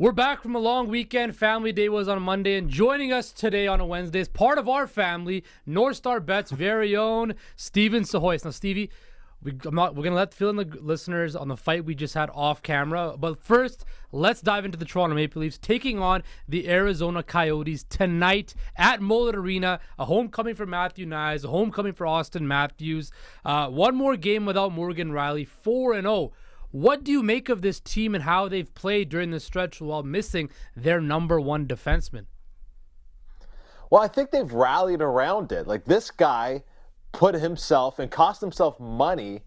We're back from a long weekend. Family Day was on Monday, and joining us today on a Wednesday is part of our family, NorthStar Bets' very own Steven Psihogios. Now, Stevie, we're gonna fill in the listeners on the fight we just had off camera. But first, let's dive into the Toronto Maple Leafs taking on the Arizona Coyotes tonight at Mullet Arena. A homecoming for Matthew Knies, a homecoming for Austin Matthews. One more game without Morgan Rielly, 4-0. What do you make of this team and how they've played during the stretch while missing their number one defenseman? Well, I think they've rallied around it. Like, this guy put himself and cost himself money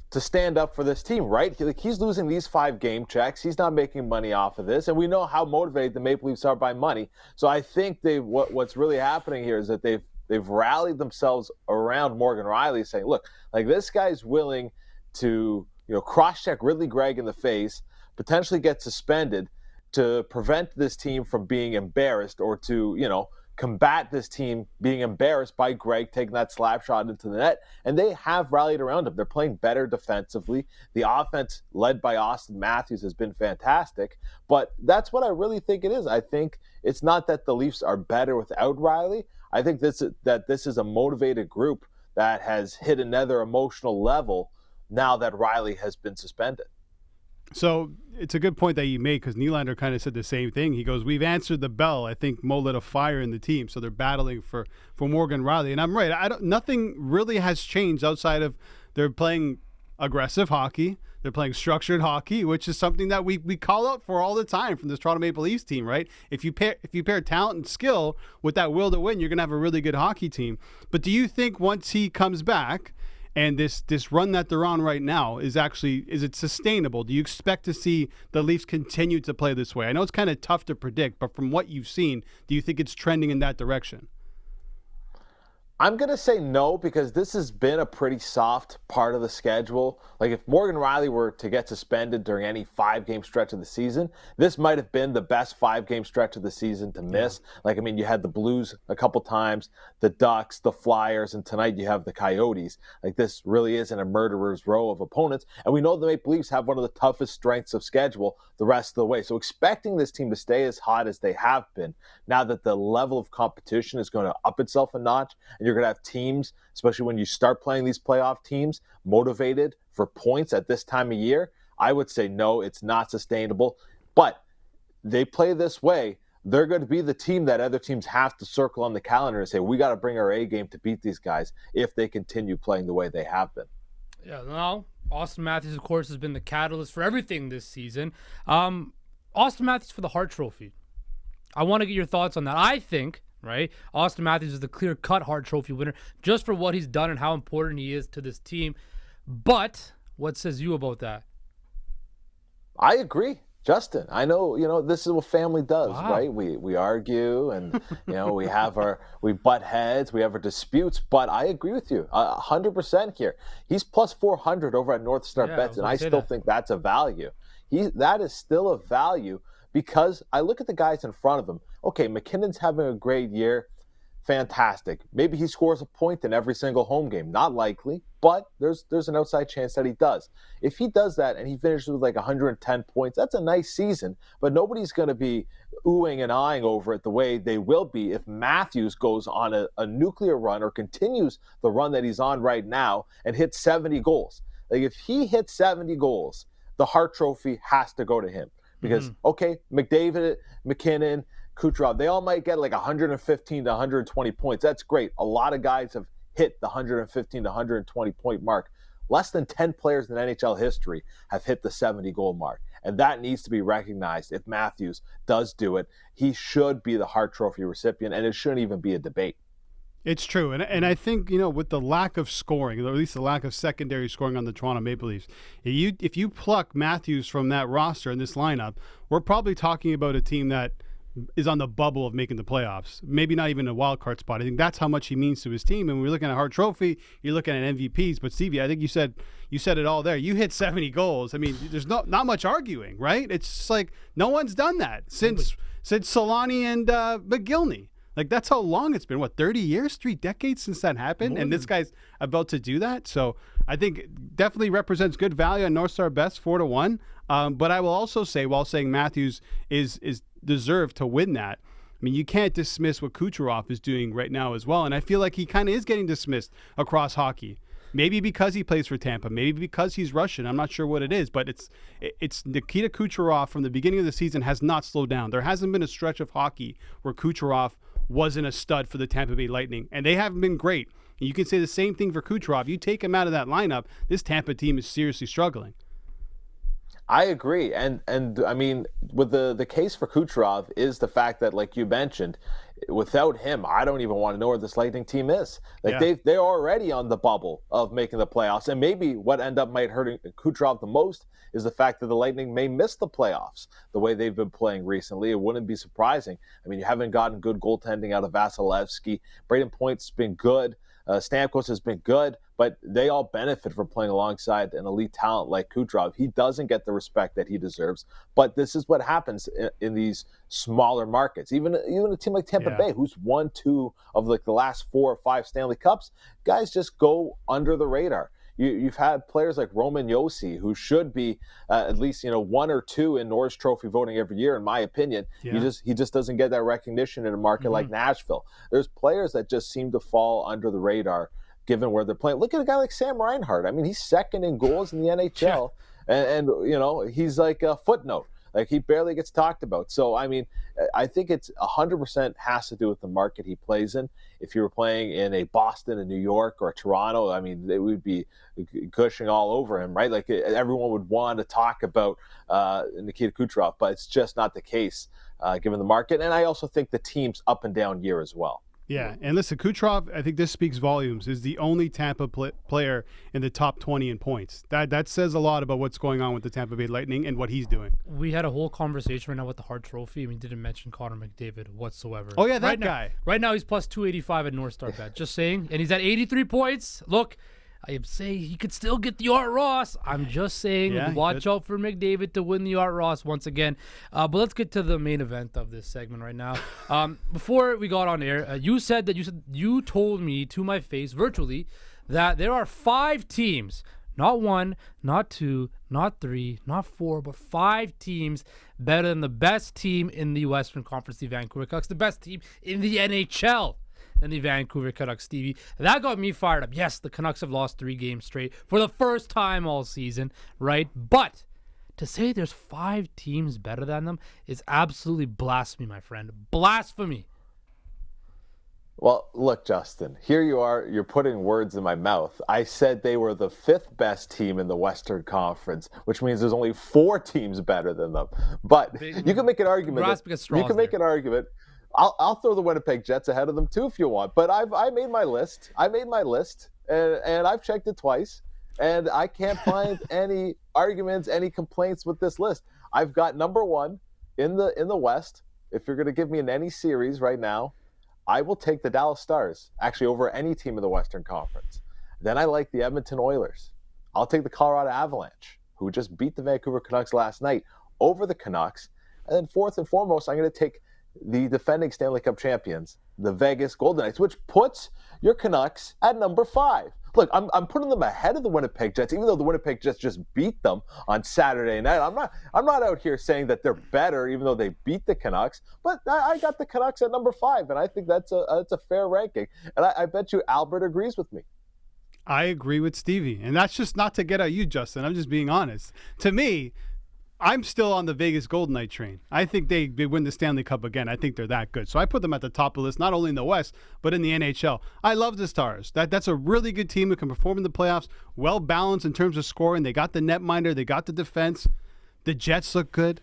to stand up for this team, right? He's losing these 5 game checks. He's not making money off of this. And we know how motivated the Maple Leafs are by money. So I think what's really happening here is that they've rallied themselves around Morgan Rielly, saying, look, like, this guy's willing to cross-check Ridley Gregg in the face, potentially get suspended to prevent this team from being embarrassed, or to, combat this team being embarrassed by Gregg taking that slap shot into the net. And they have rallied around him. They're playing better defensively. The offense led by Austin Matthews has been fantastic. But that's what I really think it is. I think it's not that the Leafs are better without Rielly. I think this is a motivated group that has hit another emotional level now that Rielly has been suspended. So it's a good point that you made, because Nylander kind of said the same thing. He goes, we've answered the bell. I think Mo lit a fire in the team, so they're battling for Morgan Rielly. And I'm right. Nothing really has changed outside of they're playing aggressive hockey. They're playing structured hockey, which is something that we call out for all the time from this Toronto Maple Leafs team, right? If you pair talent and skill with that will to win, you're going to have a really good hockey team. But do you think once he comes back, and this run that they're on right now is it sustainable? Do you expect to see the Leafs continue to play this way? I know it's kind of tough to predict, but from what you've seen, do you think it's trending in that direction? I'm going to say no, because this has been a pretty soft part of the schedule. Like, if Morgan Rielly were to get suspended during any 5-game stretch of the season, this might have been the best 5-game stretch of the season to miss. Like, you had the Blues a couple times, the Ducks, the Flyers, and tonight you have the Coyotes. Like, this really isn't a murderer's row of opponents. And we know the Maple Leafs have one of the toughest strengths of schedule the rest of the way. So expecting this team to stay as hot as they have been, now that the level of competition is going to up itself a notch, and you're going to have teams, especially when you start playing these playoff teams, motivated for points at this time of year, I would say no, it's not sustainable. But they play this way, they're going to be the team that other teams have to circle on the calendar and say, we got to bring our A game to beat these guys if they continue playing the way they have been. Yeah, no, Austin Matthews, of course, has been the catalyst for everything this season. Austin Matthews for the Hart Trophy. I want to get your thoughts on that. I think, right, Austin Matthews is the clear-cut Hart Trophy winner just for what he's done and how important he is to this team. But what says you about that? I agree, Justin. I know, this is what family does, Wow. right? We argue, and we butt heads, we have our disputes. But I agree with you 100% here. He's plus 400 over at NorthStar Bets, and I still think that's a value. That is still a value, because I look at the guys in front of him. Okay, McKinnon's having a great year. Fantastic. Maybe he scores a point in every single home game. Not likely, but there's an outside chance that he does. If he does that and he finishes with like 110 points, that's a nice season, but nobody's going to be oohing and eyeing over it the way they will be if Matthews goes on a nuclear run, or continues the run that he's on right now, and hits 70 goals. Like, if he hits 70 goals, the Hart Trophy has to go to him. Because, okay, McDavid, McKinnon, Kucherov, they all might get like 115 to 120 points. That's great. A lot of guys have hit the 115 to 120 point mark. Less than 10 players in NHL history have hit the 70 goal mark. And that needs to be recognized. If Matthews does do it, he should be the Hart Trophy recipient, and it shouldn't even be a debate. It's true. And I think, with the lack of scoring, or at least the lack of secondary scoring on the Toronto Maple Leafs, if you pluck Matthews from that roster in this lineup, we're probably talking about a team that is on the bubble of making the playoffs. Maybe not even a wild card spot. I think that's how much he means to his team. And we're looking at Hart Trophy, you're looking at MVPs. But Stevie, I think you said it all there. You hit 70 goals. I mean, there's not much arguing, right? It's just like no one's done that since Solani and McGillney. Like, that's how long it's been. What, 30 years, 3 decades since that happened? And this guy's about to do that. So I think it definitely represents good value on NorthStar Bets, 4-1. But I will also say, while saying Matthews is deserved to win that, I mean, you can't dismiss what Kucherov is doing right now as well. And I feel like he kind of is getting dismissed across hockey. Maybe because he plays for Tampa, maybe because he's Russian. I'm not sure what it is, but it's Nikita Kucherov from the beginning of the season has not slowed down. There hasn't been a stretch of hockey where Kucherov wasn't a stud for the Tampa Bay Lightning, and they haven't been great. And you can say the same thing for Kucherov. You take him out of that lineup, this Tampa team is seriously struggling. I agree, and I mean, with the case for Kucherov is the fact that, like you mentioned, without him, I don't even want to know where this Lightning team is. Like they're already on the bubble of making the playoffs, and maybe what might hurt Kucherov the most is the fact that the Lightning may miss the playoffs the way they've been playing recently. It wouldn't be surprising. I mean, you haven't gotten good goaltending out of Vasilevsky. Braden Point's been good. Stamkos has been good, but they all benefit from playing alongside an elite talent like Kucherov. He doesn't get the respect that he deserves, but this is what happens in these smaller markets. Even a team like Tampa Bay, who's won 2 of like the last 4 or 5 Stanley Cups, guys just go under the radar. You've had players like Roman Josi, who should be at least 1 or 2 in Norris Trophy voting every year, in my opinion. He just doesn't get that recognition in a market like Nashville. There's players that just seem to fall under the radar given where they're playing. Look at a guy like Sam Reinhart. I mean, he's second in goals in the NHL, and he's like a footnote. Like, he barely gets talked about. So, I mean, I think it's 100% has to do with the market he plays in. If you were playing in a Boston, a New York, or a Toronto, I mean, they would be gushing all over him, right? Like, everyone would want to talk about Nikita Kucherov, but it's just not the case given the market. And I also think the team's up and down year as well. Yeah, and listen, Kucherov, I think this speaks volumes, is the only Tampa player in the top 20 in points. That says a lot about what's going on with the Tampa Bay Lightning and what he's doing. We had a whole conversation right now with the Hart Trophy, and we didn't mention Connor McDavid whatsoever. Oh, yeah, that guy. Right now, he's plus 285 at NorthStar Bet. Just saying. And he's at 83 points. Look, I am saying he could still get the Art Ross. I'm just saying, watch out for McDavid to win the Art Ross once again. But let's get to the main event of this segment right now. Before we got on air, you told me to my face virtually that there are 5 teams, not 1, not 2, not 3, not 4, but 5 teams better than the best team in the Western Conference, the Vancouver Canucks, the best team in the NHL. Than the Vancouver Canucks, Stevie. That got me fired up. Yes, the Canucks have lost 3 games straight for the first time all season, right? But to say there's 5 teams better than them is absolutely blasphemy, my friend. Blasphemy. Well, look, Justin, here you are. You're putting words in my mouth. I said they were the 5th best team in the Western Conference, which means there's only 4 teams better than them. But you can make an argument. I'll throw the Winnipeg Jets ahead of them too if you want. But I made my list. And I've checked it twice, and I can't find any arguments, any complaints with this list. I've got number 1 in the West. If you're going to give me in any series right now, I will take the Dallas Stars actually over any team in the Western Conference. Then I like the Edmonton Oilers. I'll take the Colorado Avalanche, who just beat the Vancouver Canucks last night, over the Canucks. And then fourth and foremost, I'm going to take the defending Stanley Cup champions, the Vegas Golden Knights, which puts your Canucks at number 5. Look, I'm putting them ahead of the Winnipeg Jets, even though the Winnipeg Jets just beat them on Saturday night. I'm not out here saying that they're better, even though they beat the Canucks. But I got the Canucks at number 5, and I think that's a fair ranking. And I bet you Albert agrees with me. I agree with Stevie, and that's just not to get at you, Justin. I'm just being honest. To me, I'm still on the Vegas Golden Knight train. I think they win the Stanley Cup again. I think they're that good. So I put them at the top of the list, not only in the West, but in the NHL. I love the Stars. That's a really good team who can perform in the playoffs, well-balanced in terms of scoring. They got the netminder. They got the defense. The Jets look good.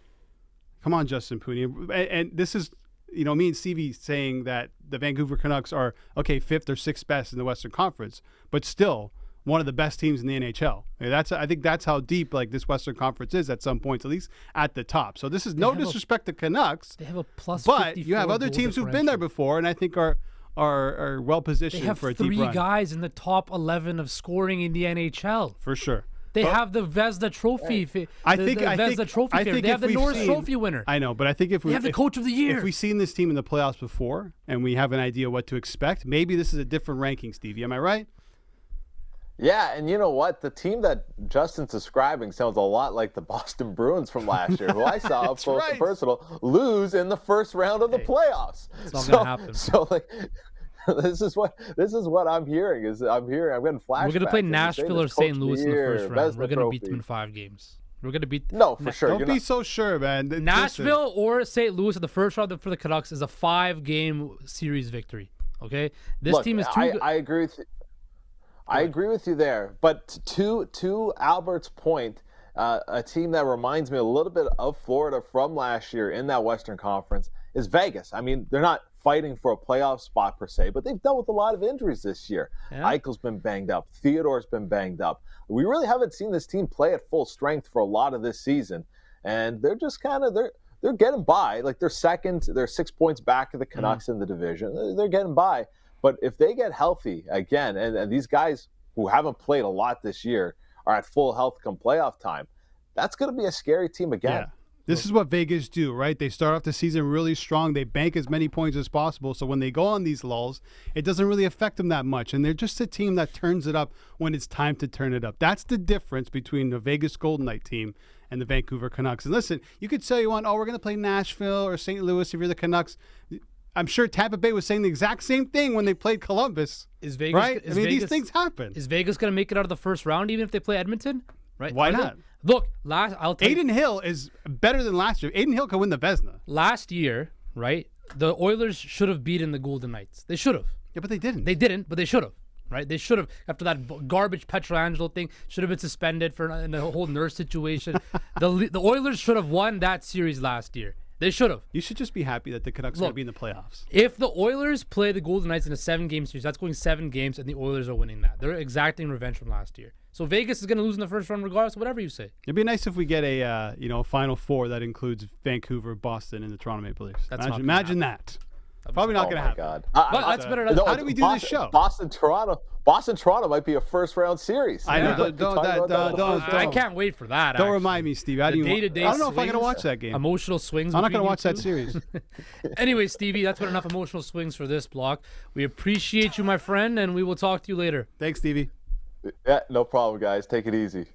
Come on, Justin Pooni. And this is, me and Stevie saying that the Vancouver Canucks are, 5th or 6th best in the Western Conference, but still one of the best teams in the NHL. I think that's how deep this Western Conference is at some points, at least at the top. So this is no disrespect to Canucks. They have a plus, but you have other teams who've been there before, and I think are well positioned for a deep run. They have 3 guys in the top 11 of scoring in the NHL. For sure. They have the Vezina Trophy. I think They have the Norris Trophy winner. I know, but I think if they have the coach of the year. If we've seen this team in the playoffs before and we have an idea what to expect, maybe this is a different ranking, Stevie. Am I right? Yeah, and you know what? The team that Justin's describing sounds a lot like the Boston Bruins from last year, who I saw up close and personal lose in the first round of the playoffs. It's not gonna happen. So like. This is what I'm hearing. I'm getting flashbacks. We're gonna play Nashville or St. Louis in the first round. We're gonna beat them in 5 games. We're gonna beat. No, for sure. Don't be so sure, man. Nashville or St. Louis in the first round for the Canucks is a 5-game series victory. Okay, this team is too. I agree with you. I agree with you there. But to Albert's point, a team that reminds me a little bit of Florida from last year in that Western Conference is Vegas. I mean, they're not fighting for a playoff spot per se, but they've dealt with a lot of injuries this year. Yeah. Eichel's been banged up. Theodore's been banged up. We really haven't seen this team play at full strength for a lot of this season, and they're just kind of they're getting by. Like they're 6 points back of the Canucks in the division. They're getting by, but if they get healthy again, and these guys who haven't played a lot this year are at full health come playoff time, that's going to be a scary team again. Yeah. This is what Vegas do, right? They start off the season really strong. They bank as many points as possible. So when they go on these lulls, it doesn't really affect them that much. And they're just a team that turns it up when it's time to turn it up. That's the difference between the Vegas Golden Knight team and the Vancouver Canucks. And listen, you could say we're going to play Nashville or St. Louis if you're the Canucks. I'm sure Tampa Bay was saying the exact same thing when they played Columbus. Is Vegas, right? These things happen. Is Vegas going to make it out of the first round even if they play Edmonton? Right? Why not? Look, I'll tell Aiden Hill is better than last year. Aiden Hill can win the Vezina. Last year, right, the Oilers should have beaten the Golden Knights. They should have. Yeah, but they didn't. They didn't, but they should have. Right? They should have, after that garbage Petrangelo thing, should have been suspended in the whole Nurse situation. The Oilers should have won that series last year. They should have. You should just be happy that the Canucks are going to be in the playoffs. If the Oilers play the Golden Knights in a 7-game series, that's going 7 games, and the Oilers are winning that. They're exacting revenge from last year. So Vegas is going to lose in the first round regardless of whatever you say. It'd be nice if we get a Final Four that includes Vancouver, Boston, and the Toronto Maple Leafs. Imagine that. Probably not going to happen. God. But that's better. How do we do this show? Boston-Toronto might be a first-round series. I know. Don't. I can't wait for that. Don't remind me, Steve. I don't know if I'm going to watch that game. Emotional swings. I'm not going to watch that series. Anyway, Stevie, that's been enough emotional swings for this block. We appreciate you, my friend, and we will talk to you later. Thanks, Stevie. Yeah, no problem, guys. Take it easy.